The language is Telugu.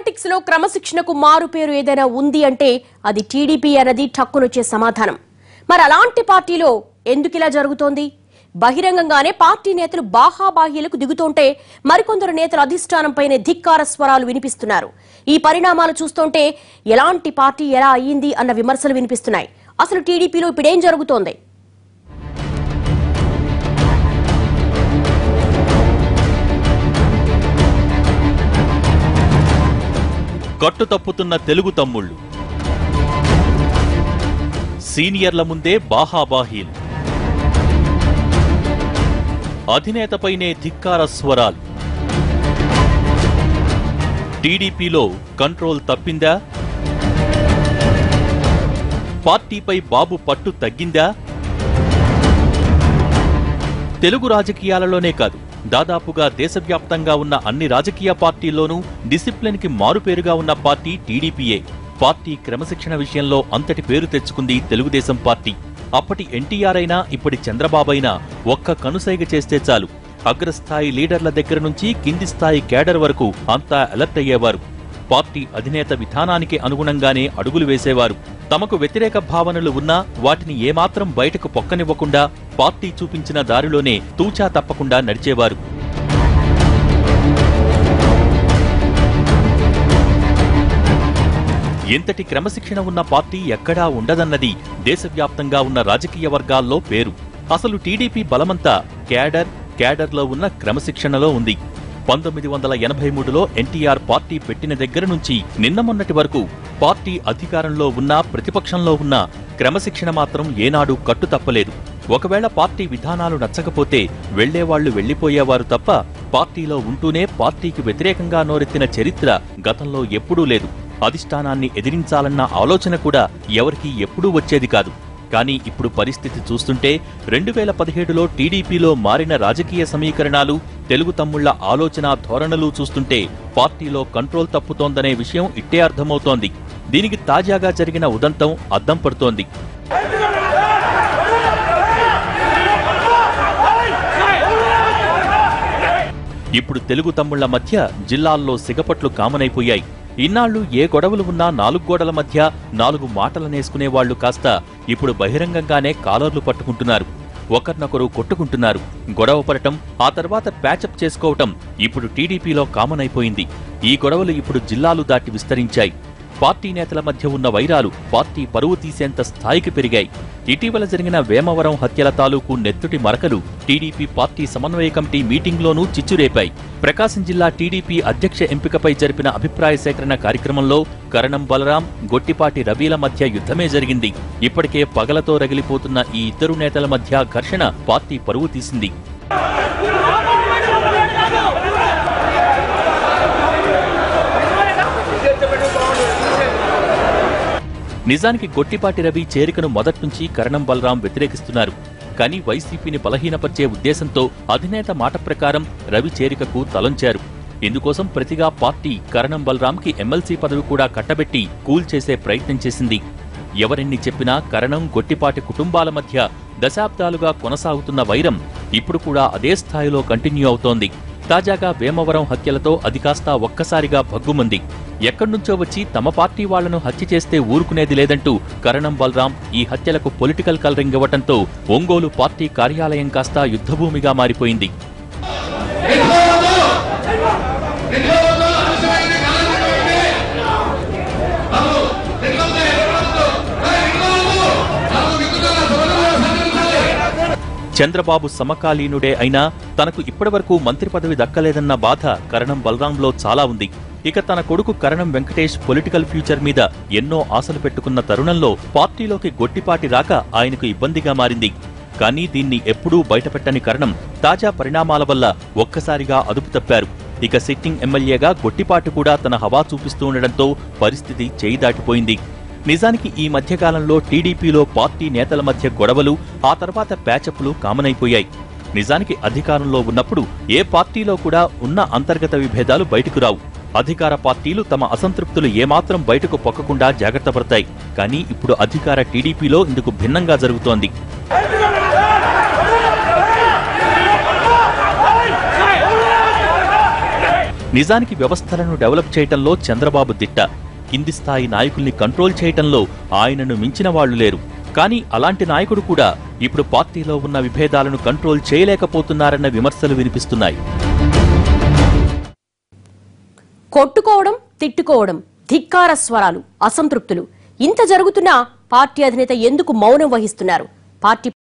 పాలిటిక్స్ లో క్రమశిక్షణకు మారు పేరు ఏదైనా ఉంది అంటే అది టీడీపీ అన్నది ఠక్కునొచ్చే సమాధానం. మరి అలాంటి పార్టీలో ఎందుకు ఇలా జరుగుతోంది? బహిరంగంగానే పార్టీ నేతలు బాహాబాహ్యాలకు దిగుతుంటే మరికొందరు నేతల అధిష్టానంపైనే ధిక్కార స్వరాలు వినిపిస్తున్నారు. ఈ పరిణామాలు చూస్తుంటే ఎలాంటి పార్టీ ఎలా అయ్యింది అన్న విమర్శలు వినిపిస్తున్నాయి. అసలు టీడీపీలో ఇప్పుడేం జరుగుతోంది? కట్టు తప్పుతున్న తెలుగు తమ్ముళ్లు, సీనియర్ల ముందే బాహాబాహీలు, అధినేతపైనే ధిక్కార స్వరాలు. టీడీపీలో కంట్రోల్ తప్పిందా? పార్టీపై బాబు పట్టు తగ్గిందా? తెలుగు రాజకీయాలలోనే కాదు, దాదాపుగా దేశవ్యాప్తంగా ఉన్న అన్ని రాజకీయ పార్టీల్లోనూ డిసిప్లిన్ కి మారుపేరుగా ఉన్న పార్టీ టీడీపీయే. పార్టీ క్రమశిక్షణ విషయంలో అంతటి పేరు తెచ్చుకుంది తెలుగుదేశం పార్టీ. అప్పటి ఎన్టీఆర్ అయినా ఇప్పటి చంద్రబాబు అయినా ఒక్క కనుసైగ చేస్తే చాలు, అగ్రస్థాయి లీడర్ల దగ్గర నుంచి కింది స్థాయి కేడర్ వరకు అంతా అలర్ట్ అయ్యేవారు. పార్టీ అధినేత విధానానికి అనుగుణంగానే అడుగులు వేసేవారు. తమకు వ్యతిరేక భావనలు ఉన్నా వాటిని ఏమాత్రం బయటకు పొక్కనివ్వకుండా పార్టీ చూపించిన దారిలోనే తూచా తప్పకుండా నడిచేవారు. ఎంతటి క్రమశిక్షణ ఉన్న పార్టీ ఎక్కడా ఉండదన్నది దేశవ్యాప్తంగా ఉన్న రాజకీయ వర్గాల్లో పేరు. అసలు టీడీపీ బలమంతా కేడర్లో ఉన్న క్రమశిక్షణలో ఉంది. 1983లో ఎన్టీఆర్ పార్టీ పెట్టిన దగ్గర నుంచి నిన్న మొన్నటి వరకు పార్టీ అధికారంలో ఉన్నా ప్రతిపక్షంలో ఉన్నా క్రమశిక్షణ మాత్రం ఏనాడూ కట్టు తప్పలేదు. ఒకవేళ పార్టీ విధానాలు నచ్చకపోతే వెళ్లేవాళ్లు వెళ్లిపోయేవారు తప్ప పార్టీలో ఉంటూనే పార్టీకి వ్యతిరేకంగా నోరెత్తిన చరిత్ర గతంలో ఎప్పుడూ లేదు. అధిష్టానాన్ని ఎదిరించాలన్న ఆలోచన కూడా ఎవరికీ ఎప్పుడూ వచ్చేది కాదు. కానీ ఇప్పుడు పరిస్థితి చూస్తుంటే 2017లో టీడీపీలో మారిన రాజకీయ సమీకరణాలు, తెలుగు తమ్ముళ్ల ఆలోచన ధోరణులు చూస్తుంటే పార్టీలో కంట్రోల్ తప్పుతోందనే విషయం ఇట్టే అర్థమవుతోంది. దీనికి తాజాగా జరిగిన ఉదంతం అద్దం పడుతోంది. ఇప్పుడు తెలుగు తమ్ముళ్ల మధ్య జిల్లాల్లో సిగపట్లు కామనైపోయాయి. ఇన్నాళ్లు ఏ గొడవలు ఉన్నా 4 గోడల మధ్య 4 మాటలనేసుకునేవాళ్లు కాస్త ఇప్పుడు బహిరంగంగానే కాలర్లు పట్టుకుంటున్నారు. ఒకరినొకరు కొట్టుకుంటున్నారు. గొడవ పడటం, ఆ తర్వాత ప్యాచప్ చేసుకోవటం ఇప్పుడు టీడీపీలో కామన్ అయిపోయింది. ఈ గొడవలు ఇప్పుడు జిల్లాలు దాటి విస్తరించాయి. పార్టీ నేతల మధ్య ఉన్న వైరాలు పార్టీ పరువు తీసేంత స్థాయికి పెరిగాయి. ఇటీవల జరిగిన వేమవరం హత్యల తాలూకు నెత్తుటి మరకలు టీడీపీ పార్టీ సమన్వయ కమిటీ మీటింగ్లోనూ చిచ్చురేపాయి. ప్రకాశం జిల్లా టీడీపీ అధ్యక్ష ఎంపికపై జరిపిన అభిప్రాయ సేకరణ కార్యక్రమంలో కరణం బలరాం, గొట్టిపాటి రవిల మధ్య యుద్ధమే జరిగింది. ఇప్పటికే పగలతో రగిలిపోతున్న ఈ ఇద్దరు నేతల మధ్య ఘర్షణ పార్టీ పరువు తీసింది. నిజానికి గొట్టిపాటి రవి చేరికను మొదట్నుంచి కరణం బలరాం వ్యతిరేకిస్తున్నారు. కానీ వైసీపీని బలహీనపరిచే ఉద్దేశంతో అధినేత మాట ప్రకారం రవి చేరికకు తలంచారు. ఇందుకోసం ప్రతిగా పార్టీ కరణం బలరాంకి ఎమ్మెల్సీ పదవి కూడా కట్టబెట్టి కూల్ చేసే ప్రయత్నం చేసింది. ఎవరెన్ని చెప్పినా కరణం, గొట్టిపాటి కుటుంబాల మధ్య దశాబ్దాలుగా కొనసాగుతున్న వైరం ఇప్పుడు కూడా అదే స్థాయిలో కంటిన్యూ అవుతోంది. తాజాగా వేమవరం హత్యలతో అది కాస్త ఒక్కసారిగా భగ్గుమంది. ఎక్కడ్నుంచో వచ్చి తమ పార్టీ వాళ్లను హత్య చేస్తే ఊరుకునేది లేదంటూ కరణం బలరాం ఈ హత్యలకు పొలిటికల్ కలరింగ్ ఇవ్వటంతో ఒంగోలు పార్టీ కార్యాలయం కాస్త యుద్ధభూమిగా మారిపోయింది. చంద్రబాబు సమకాలీనుడే అయినా తనకు ఇప్పటివరకు మంత్రి పదవి దక్కలేదన్న బాధ కరణం బలరాంలో చాలా ఉంది. ఇక తన కొడుకు కరణం వెంకటేష్ పొలిటికల్ ఫ్యూచర్ మీద ఎన్నో ఆశలు పెట్టుకున్న తరుణంలో పార్టీలోకి గొట్టిపాటి రాక ఆయనకు ఇబ్బందిగా మారింది. కానీ దీన్ని ఎప్పుడూ బయటపెట్టని కరణం తాజా పరిణామాల వల్ల ఒక్కసారిగా అదుపు తప్పారు. ఇక సిట్టింగ్ ఎమ్మెల్యేగా గొట్టిపాటి కూడా తన హవా చూపిస్తూ ఉండడంతో పరిస్థితి చేయి దాటిపోయింది. నిజానికి ఈ మధ్యకాలంలో టీడీపీలో పార్టీ నేతల మధ్య గొడవలు, ఆ తర్వాత ప్యాచప్లు కామనైపోయాయి. నిజానికి అధికారంలో ఉన్నప్పుడు ఏ పార్టీలో కూడా ఉన్న అంతర్గత విభేదాలు బయటకు రావు. అధికార పార్టీలు తమ అసంతృప్తులు ఏమాత్రం బయటకు పొక్కకుండా జాగ్రత్త పడతాయి. కానీ ఇప్పుడు అధికార టీడీపీలో ఇందుకు భిన్నంగా జరుగుతోంది. నిజానికి వ్యవస్థలను డెవలప్ చేయటంలో చంద్రబాబు దిట్ట. కింది స్థాయి నాయకుల్ని కంట్రోల్ చేయటంలో ఆయనను మించిన వాళ్లు లేరు. కానీ అలాంటి నాయకుడు కూడా ఇప్పుడు పార్టీలో ఉన్న విభేదాలను కంట్రోల్ చేయలేకపోతున్నారన్న విమర్శలు వినిపిస్తున్నాయి. కొట్టుకోవడం, తిట్టుకోవడం, ధిక్కార స్వరాలు, అసంతృప్తులు ఇంత జరుగుతున్నా పార్టీ అధినేత ఎందుకు మౌనం వహిస్తున్నారు? పార్టీ